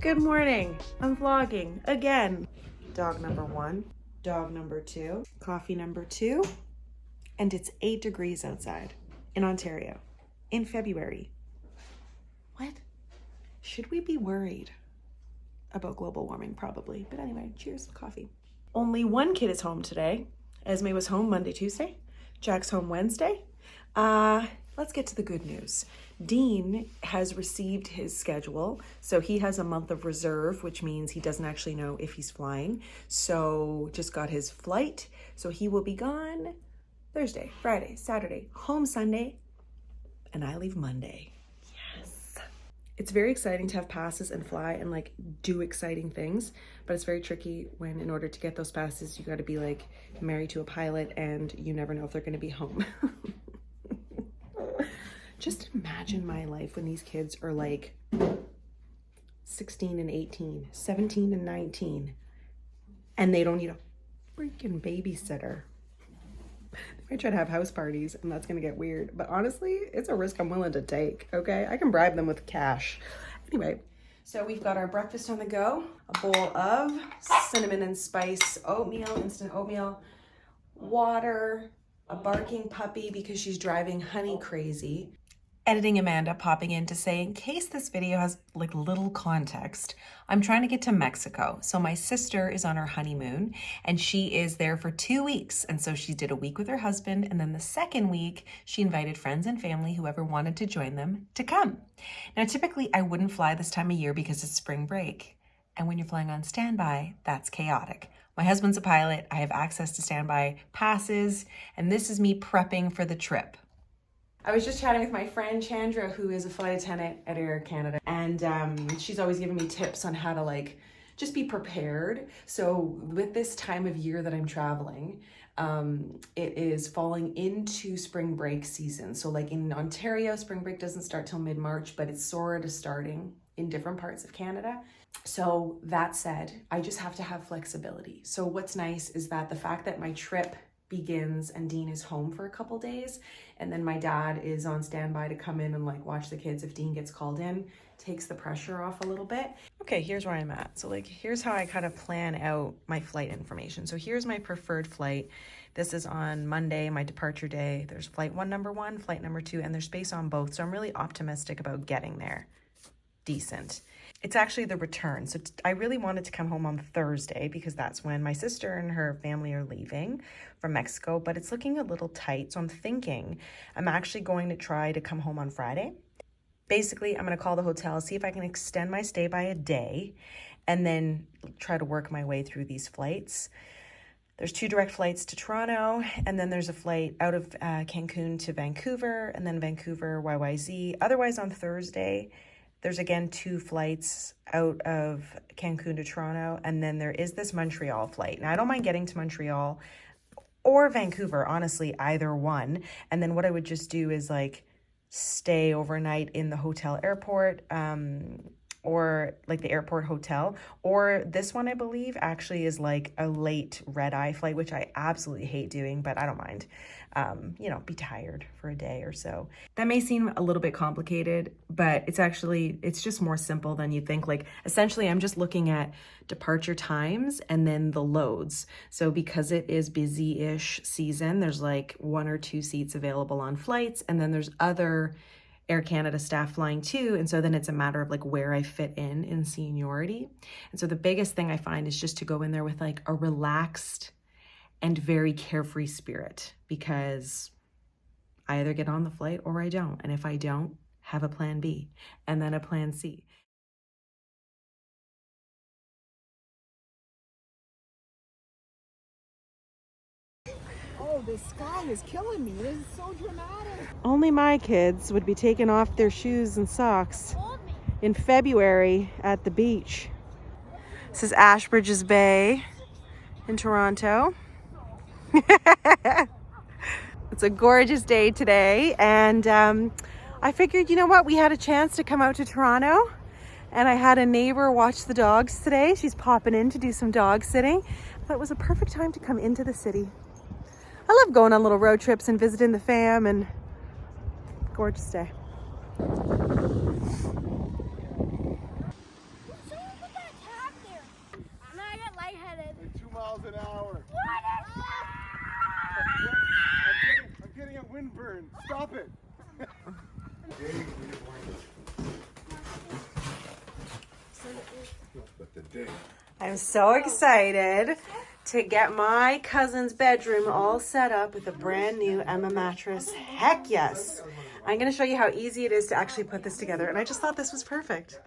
Good morning. I'm vlogging again. Dog number 1, dog number 2, coffee number 2, and it's 8 degrees outside in Ontario in February. What? Should we be worried about global warming? Probably. But anyway, cheers to coffee. Only one kid is home today. Esme was home Monday, Tuesday. Jack's home Wednesday. Let's get to the good news. Dean has received his schedule, so he has a month of reserve, which means he doesn't actually know if he's flying. So just got his flight, so he will be gone Thursday, Friday, Saturday, home Sunday, and I leave Monday. Yes. It's very exciting to have passes and fly and like do exciting things, but it's very tricky when in order to get those passes, you got to be like married to a pilot and you never know if they're going to be home. Just imagine my life when these kids are like 16 and 18, 17 and 19, and they don't need a freaking babysitter. They might try to have house parties, and that's gonna get weird. But honestly, it's a risk I'm willing to take, okay? I can bribe them with cash. Anyway, so we've got our breakfast on the go, a bowl of cinnamon and spice oatmeal, instant oatmeal, water, a barking puppy because she's driving Honey crazy. Editing Amanda popping in to say, in case this video has like little context, I'm trying to get to Mexico. So my sister is on her honeymoon and she is there for 2 weeks. And so she did a week with her husband. And then the second week, she invited friends and family, whoever wanted to join them, to come. Now, typically I wouldn't fly this time of year because it's spring break. And when you're flying on standby, that's chaotic. My husband's a pilot. I have access to standby passes. And this is me prepping for the trip. I was just chatting with my friend Chandra, who is a flight attendant at Air Canada, and she's always giving me tips on how to like just be prepared. So with this time of year that I'm traveling, it is falling into spring break season. So like in Ontario, spring break doesn't start till mid-March, but it's sort of starting in different parts of Canada. So that said, I just have to have flexibility. So what's nice is that the fact that my trip begins and Dean is home for a couple days and then my dad is on standby to come in and like watch the kids if Dean gets called in, takes the pressure off a little bit. Okay, here's where I'm at. So like here's how I kind of plan out my flight information. So here's my preferred flight. This is on Monday, my departure day. There's flight number 1, flight number 2, and there's space on both. So I'm really optimistic about getting there. Decent. It's actually the return. So I really wanted to come home on Thursday because that's when my sister and her family are leaving from Mexico, but it's looking a little tight. So I'm thinking I'm actually going to try to come home on Friday. Basically, I'm going to call the hotel, see if I can extend my stay by a day, and then try to work my way through these flights. There's 2 direct flights to Toronto, and then there's a flight out of Cancun to Vancouver, and then Vancouver, YYZ. Otherwise, on Thursday, there's again 2 flights out of Cancun to Toronto, and then there is this Montreal flight. Now, I don't mind getting to Montreal or Vancouver, honestly, either one. And then what I would just do is like stay overnight in the hotel airport, or like the airport hotel, or this one I believe actually is like a late red-eye flight, which I absolutely hate doing, but I don't mind. Be tired for a day or so. That may seem a little bit complicated, but it's just more simple than you think. Like essentially I'm just looking at departure times and then the loads. So because it is busy-ish season, there's like 1 or 2 seats available on flights, and then there's other Air Canada staff flying too. And so then it's a matter of like where I fit in seniority. And so the biggest thing I find is just to go in there with like a relaxed and very carefree spirit, because I either get on the flight or I don't. And if I don't, have a plan B and then a plan C. Oh, the sky is killing me. This is so dramatic. Only my kids would be taking off their shoes and socks in February at the beach. This is Ashbridges Bay in Toronto. It's a gorgeous day today, and I figured, you know what, we had a chance to come out to Toronto, and I had a neighbor watch the dogs today. She's popping in to do some dog sitting. I thought it was a perfect time to come into the city. I love going on little road trips and visiting the fam, and gorgeous day. boyfriend. Stop it. But the day. I'm so excited to get my cousin's bedroom all set up with a brand new Emma mattress. Heck yes. I'm going to show you how easy it is to actually put this together. And I just thought this was perfect.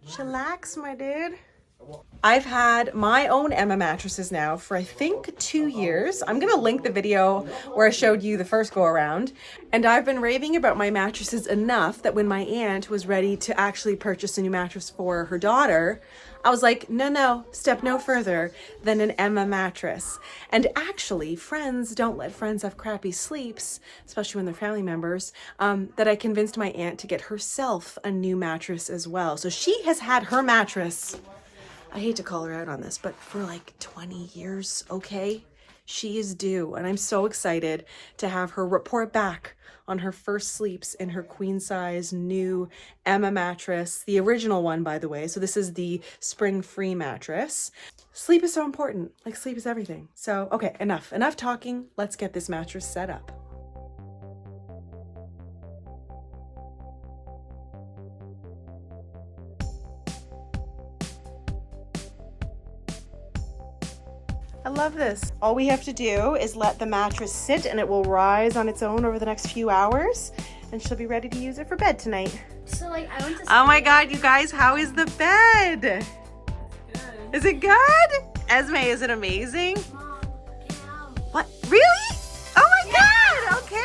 Chillax, my dude. I've had my own Emma mattresses now for I think 2 years. I'm going to link the video where I showed you the first go around. And I've been raving about my mattresses enough that when my aunt was ready to actually purchase a new mattress for her daughter, I was like, no, step no further than an Emma mattress. And actually, friends don't let friends have crappy sleeps, especially when they're family members, that I convinced my aunt to get herself a new mattress as well. So she has had her mattress, I hate to call her out on this, but for like 20 years, okay? She is due, and I'm so excited to have her report back on her first sleeps in her queen size new Emma mattress, the original one, by the way. So this is the spring-free mattress. Sleep is so important. Like, sleep is everything. So, okay, enough talking. Let's get this mattress set up. I love this. All we have to do is let the mattress sit and it will rise on its own over the next few hours and she'll be ready to use it for bed tonight. So like I went to Oh my God, you guys, how is the bed? Good. Is it good? Esme, is it amazing? Mom, get out. What? Really? Oh my God. Okay.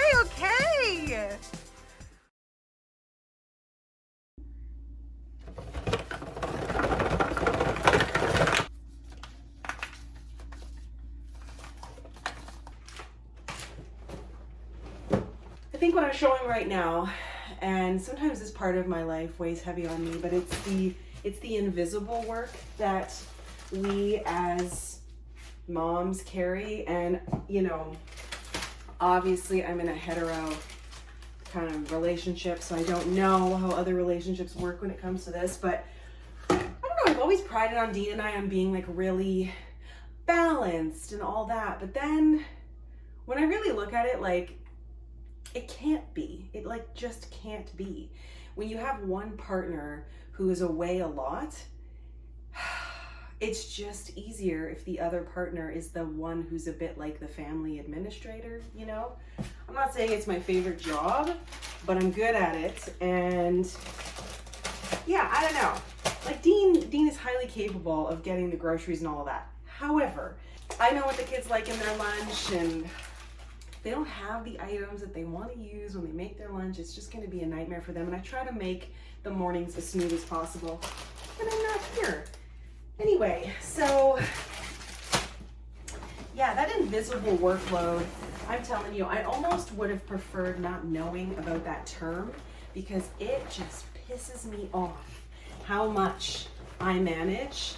I think what I'm showing right now, and sometimes this part of my life weighs heavy on me, but it's the invisible work that we as moms carry. And you know, obviously I'm in a hetero kind of relationship, so I don't know how other relationships work when it comes to this, but I don't know, I've always prided on Dean and I on being like really balanced and all that, but then when I really look at it, like, it can't be. It like just can't be. When you have one partner who is away a lot, it's just easier if the other partner is the one who's a bit like the family administrator, you know? I'm not saying it's my favorite job, but I'm good at it. And yeah, I don't know. Like Dean is highly capable of getting the groceries and all of that. However, I know what the kids like in their lunch, and they don't have the items that they want to use when they make their lunch. It's just going to be a nightmare for them. And I try to make the mornings as smooth as possible, but I'm not here. Anyway, so yeah, that invisible workload, I'm telling you, I almost would have preferred not knowing about that term because it just pisses me off how much I manage,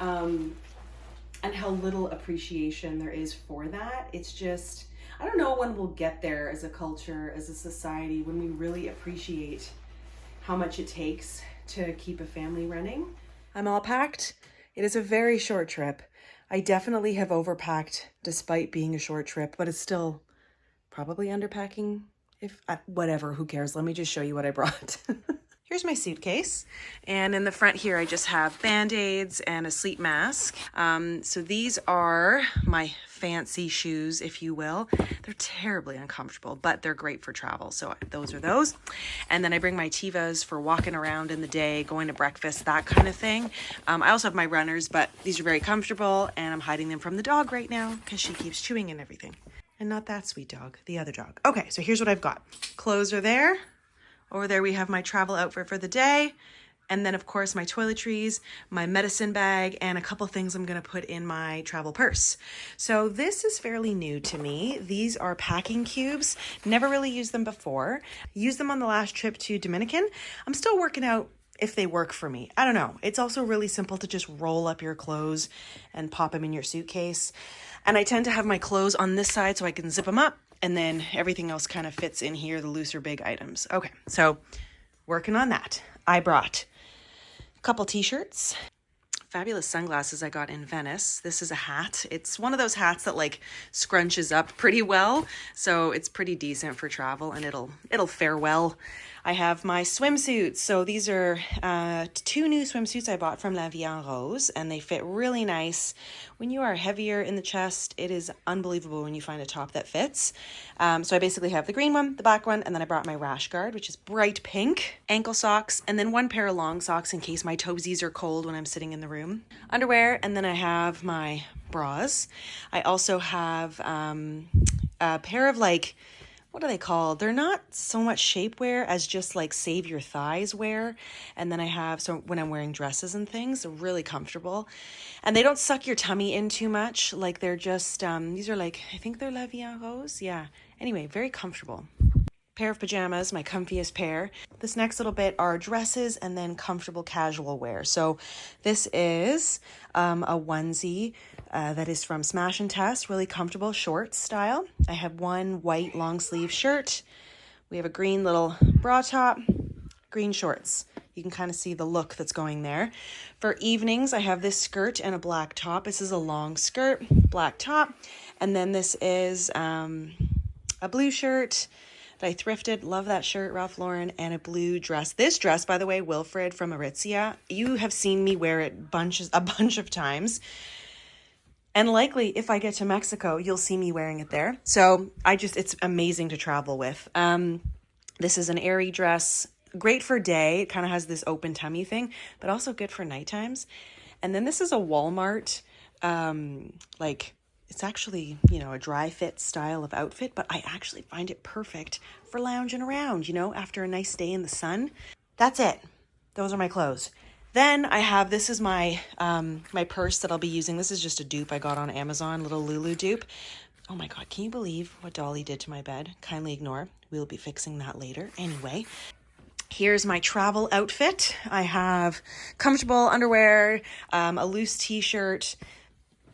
and how little appreciation there is for that. It's just, I don't know when we'll get there as a culture, as a society, when we really appreciate how much it takes to keep a family running. I'm all packed. It is a very short trip. I definitely have overpacked despite being a short trip, but it's still probably underpacking. If whatever, who cares? Let me just show you what I brought. Here's my suitcase. And in the front here, I just have Band-Aids and a sleep mask. So these are my fancy shoes, if you will. They're terribly uncomfortable, but they're great for travel. So those are those. And then I bring my Tevas for walking around in the day, going to breakfast, that kind of thing. I also have my runners, but these are very comfortable, and I'm hiding them from the dog right now because she keeps chewing and everything. And not that sweet dog, the other dog. Okay, so here's what I've got. Clothes are there. Over there we have my travel outfit for the day. And then of course my toiletries, my medicine bag, and a couple things I'm gonna put in my travel purse. So this is fairly new to me. These are packing cubes. Never really used them before. Used them on the last trip to Dominican. I'm still working out if they work for me. I don't know. It's also really simple to just roll up your clothes and pop them in your suitcase. And I tend to have my clothes on this side so I can zip them up, and then everything else kind of fits in here, the looser big items. Okay, so working on that. I brought a couple t-shirts, fabulous sunglasses I got in Venice. This is a hat. It's one of those hats that like scrunches up pretty well, so it's pretty decent for travel, and it'll fare well. I have my swimsuits. So these are 2 new swimsuits I bought from La Vie en Rose, and they fit really nice. When you are heavier in the chest, it is unbelievable when you find a top that fits. So I basically have the green one, the black one, and then I brought my rash guard, which is bright pink, ankle socks, and then 1 pair of long socks in case my toesies are cold when I'm sitting in the room. Underwear, and then I have my bras. I also have a pair of like, what are they called? They're not so much shapewear as just like save your thighs wear. And then I have, so when I'm wearing dresses and things, they're really comfortable. And they don't suck your tummy in too much. Like they're just, these are like, I think they're La Vie en Rose. Yeah. Anyway, very comfortable. Pair of pajamas, my comfiest pair. This next little bit are dresses and then comfortable casual wear. So this is a onesie that is from Smash and Test, really comfortable short style. I have 1 white long sleeve shirt. We have a green little bra top, green shorts. You can kind of see the look that's going there. For evenings, I have this skirt and a black top. This is a long skirt, black top. And then this is a blue shirt that I thrifted. Love that shirt, Ralph Lauren, and a blue dress. This dress, by the way, Wilfred from Aritzia. You have seen me wear it a bunch of times. And likely, if I get to Mexico, you'll see me wearing it there. So it's amazing to travel with. This is an airy dress, great for day. It kind of has this open tummy thing, but also good for night times. And then this is a Walmart, it's actually, a dry fit style of outfit, but I actually find it perfect for lounging around, after a nice day in the sun. That's it. Those are my clothes. Then I have, this is my my purse that I'll be using. This is just a dupe I got on Amazon, little Lulu dupe. Oh my God, can you believe what Dolly did to my bed? Kindly ignore. We'll be fixing that later. Anyway, here's my travel outfit. I have comfortable underwear, a loose t-shirt.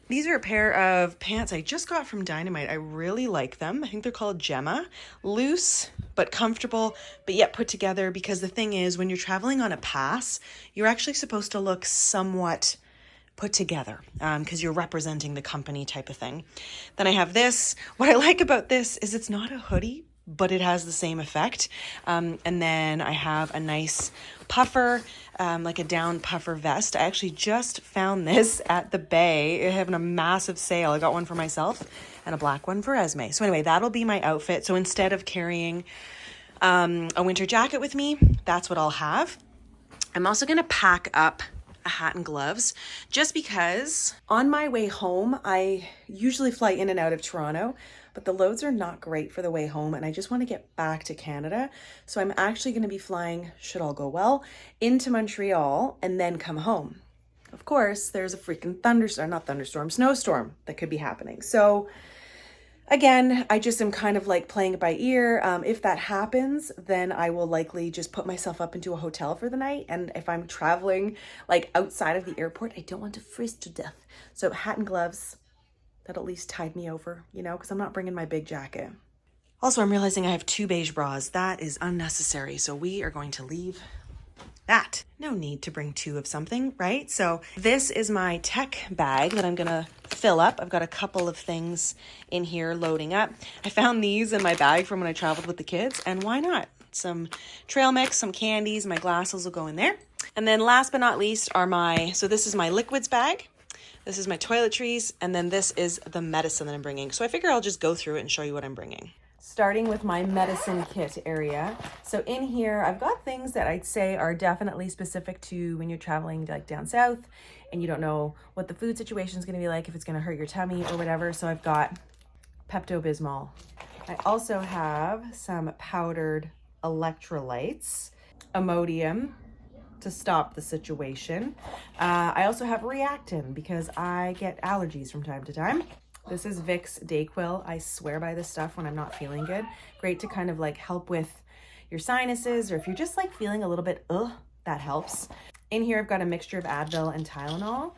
These are a pair of pants I just got from Dynamite. I really like them. I think they're called Gemma. Loose, but comfortable, but yet put together, because the thing is, when you're traveling on a pass, you're actually supposed to look somewhat put together because you're representing the company type of thing. Then I have this. What I like about this is it's not a hoodie, but it has the same effect. And then I have a nice puffer, like a down puffer vest. I actually just found this at the Bay. It having a massive sale. I got one for myself and a black one for Esme. So anyway, that'll be my outfit. So instead of carrying a winter jacket with me, that's what I'll have. I'm also going to pack up a hat and gloves just because on my way home, I usually fly in and out of Toronto, but the loads are not great for the way home, and I just want to get back to Canada. So I'm actually going to be flying, should all go well, into Montreal and then come home. Of course, there's a freaking snowstorm that could be happening. So again, I just am kind of like playing it by ear. If that happens, then I will likely just put myself up into a hotel for the night. And if I'm traveling like outside of the airport, I don't want to freeze to death. So hat and gloves, that at least tide me over, because I'm not bringing my big jacket. Also, I'm realizing I have 2 beige bras. That is unnecessary. So we are going to leave that. No need to bring 2 of something, right? So this is my tech bag that I'm gonna fill up. I've got a couple of things in here loading up. I found these in my bag from when I traveled with the kids, and why not? Some trail mix, some candies, my glasses will go in there. And then last but not least are so this is my liquids bag. This is my toiletries, and then this is the medicine that I'm bringing. So I figure I'll just go through it and show you what I'm bringing. Starting with my medicine kit area. So in here, I've got things that I'd say are definitely specific to when you're traveling like down south and you don't know what the food situation is going to be like, if it's going to hurt your tummy or whatever. So I've got Pepto-Bismol. I also have some powdered electrolytes, Imodium to stop the situation. I also have Reactin because I get allergies from time to time. This is Vicks Dayquil. I swear by this stuff when I'm not feeling good. Great to kind of like help with your sinuses, or if you're just like feeling a little bit, that helps. In here, I've got a mixture of Advil and Tylenol.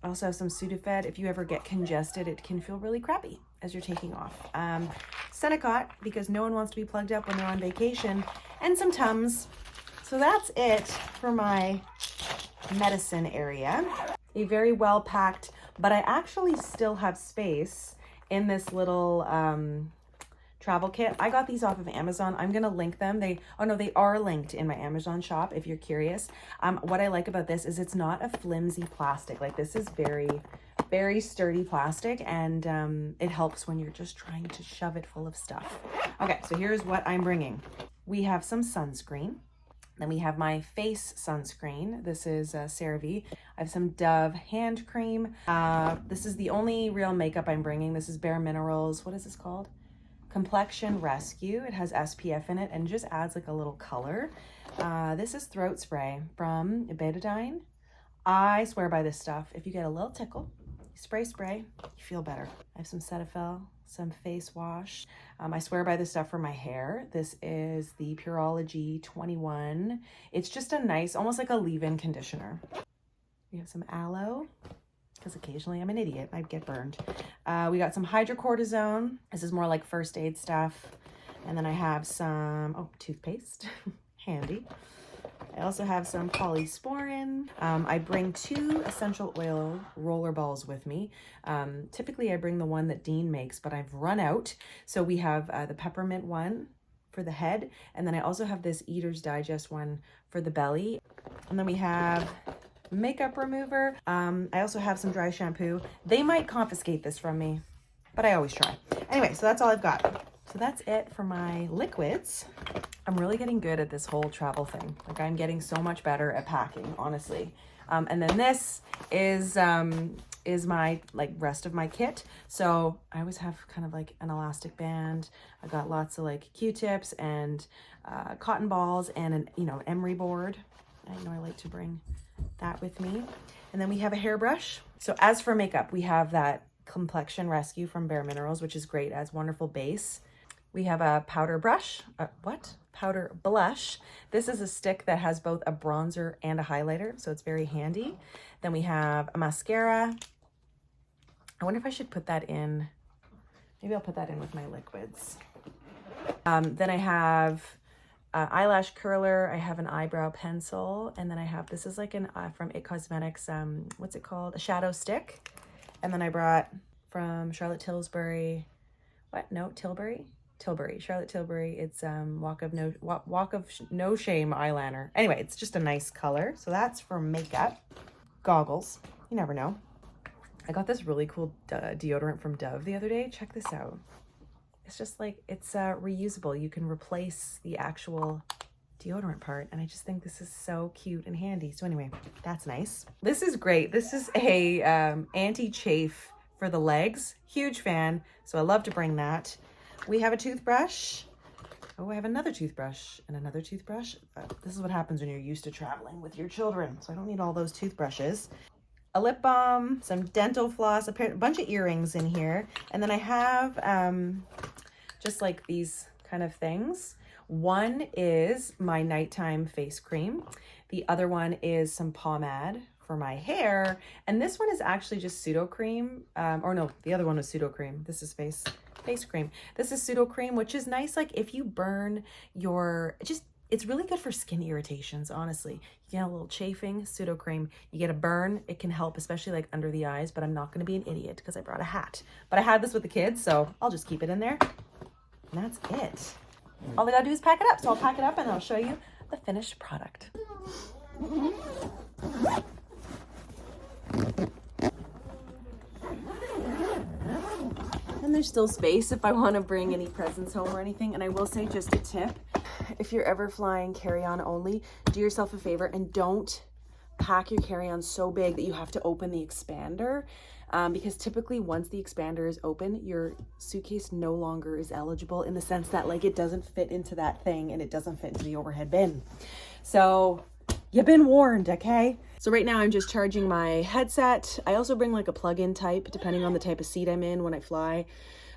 I also have some Sudafed. If you ever get congested, it can feel really crappy as you're taking off. Senecot, because no one wants to be plugged up when they're on vacation, and some Tums. So that's it for my medicine area. a very well packed, but I actually still have space in this little travel kit. I got these off of Amazon. I'm gonna link them. They are linked in my Amazon shop if you're curious. What I like about this is it's not a flimsy plastic. Like, this is very, very sturdy plastic, and it helps when you're just trying to shove it full of stuff. Okay, so here's what I'm bringing. We have some sunscreen. Then we have my face sunscreen. This is CeraVe. I have some Dove hand cream. This is the only real makeup I'm bringing. This is Bare Minerals. What is this called? Complexion Rescue. It has SPF in it and just adds like a little color. This is throat spray from Betadine. I swear by this stuff. If you get a little tickle, spray, you feel better. I have some Cetaphil, some face wash. I swear by this stuff for my hair. This is the Pureology 21. It's just a nice, almost like a leave-in conditioner. We have some aloe, because occasionally I'm an idiot. I get burned. We got some hydrocortisone. This is more like first aid stuff. And then I have some, toothpaste, handy. I also have some polysporin. I bring 2 essential oil roller balls with me. Typically I bring the one that Dean makes, but I've run out. So we have the peppermint one for the head. And then I also have this Eater's Digest one for the belly. And then we have makeup remover. I also have some dry shampoo. They might confiscate this from me, but I always try. Anyway, so that's all I've got. So that's it for my liquids. I'm really getting good at this whole travel thing. Like, I'm getting so much better at packing, honestly. And then this is my like rest of my kit. So I always have kind of like an elastic band. I got lots of like Q-tips and cotton balls and an emery board. I know I like to bring that with me. And then we have a hairbrush. So as for makeup, we have that Complexion Rescue from Bare Minerals, which is great, as wonderful base. We have a powder brush. Powder blush. This is a stick that has both a bronzer and a highlighter, so it's very handy. Then we have a mascara. I wonder if I should put that in. Maybe I'll put that in with my liquids. Then I have eyelash curler. I have an eyebrow pencil, and then I have, this is like an from It Cosmetics, what's it called? A shadow stick. And then I brought from Charlotte Tilbury, Charlotte Tilbury. It's Walk of No Shame eyeliner. Anyway, it's just a nice color. So that's for makeup. Goggles. You never know. I got this really cool deodorant from Dove the other day. Check this out. It's just like, it's reusable. You can replace the actual deodorant part, and I just think this is so cute and handy. So anyway, that's nice. This is great. This is a anti-chafe for the legs. Huge fan. So I love to bring that. We have a toothbrush. Oh, I have another toothbrush and another toothbrush. This is what happens when you're used to traveling with your children. So I don't need all those toothbrushes. A lip balm, some dental floss, a bunch of earrings in here. And then I have just like these kind of things. One is my nighttime face cream. The other one is some pomade for my hair. And this one is actually just pseudo cream. Or no, the other one was pseudo cream. This is face cream. This is pseudo cream, which is nice. Like, if you burn your, it's really good for skin irritations, honestly. You get a little chafing, pseudo cream. You get a burn, it can help, especially like under the eyes, but I'm not going to be an idiot because I brought a hat. But I had this with the kids, so I'll just keep it in there. And that's it. All I gotta do is pack it up. So I'll pack it up and I'll show you the finished product. And there's still space if I want to bring any presents home or anything. And I will say, just a tip, if you're ever flying carry-on only, do yourself a favor and don't pack your carry-on so big that you have to open the expander. Because typically once the expander is open, your suitcase no longer is eligible, in the sense that like it doesn't fit into that thing and it doesn't fit into the overhead bin. So you've been warned, okay? So right now I'm just charging my headset. I also bring like a plug-in type depending on the type of seat I'm in when I fly.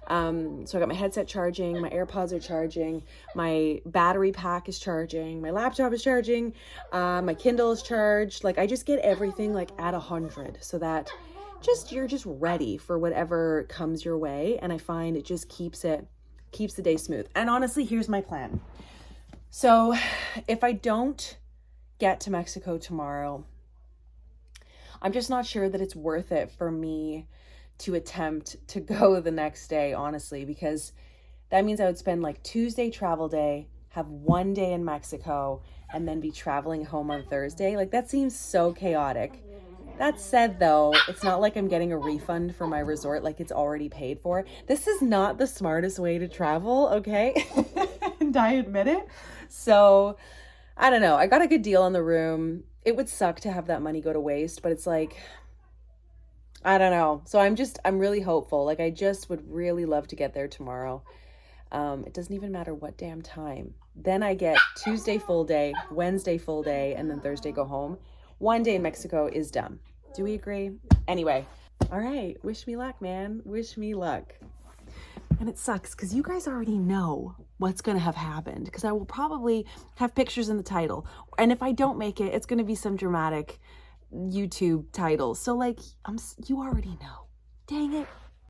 So I got my headset charging, my AirPods are charging, my battery pack is charging, my laptop is charging, my Kindle is charged. Like, I just get everything like at 100 so that you're just ready for whatever comes your way. And I find it just keeps the day smooth. And honestly, here's my plan. So if I don't get to Mexico tomorrow, I'm just not sure that it's worth it for me to attempt to go the next day, honestly, because that means I would spend like Tuesday travel day, have one day in Mexico, and then be traveling home on Thursday. Like, that seems so chaotic. That said, though, it's not like I'm getting a refund for my resort, like it's already paid for. This is not the smartest way to travel, okay? And I admit it. So, I don't know. I got a good deal on the room. It would suck to have that money go to waste, but it's like, I don't know. So I'm really hopeful. Like, I just would really love to get there tomorrow. It doesn't even matter what damn time. Then I get Tuesday full day, Wednesday full day, and then Thursday go home. One day in Mexico is done. Do we agree? Anyway, all right. Wish me luck, man. Wish me luck. And it sucks because you guys already know what's going to have happened, because I will probably have pictures in the title. And if I don't make it, it's going to be some dramatic YouTube title. So like, you already know. Dang it.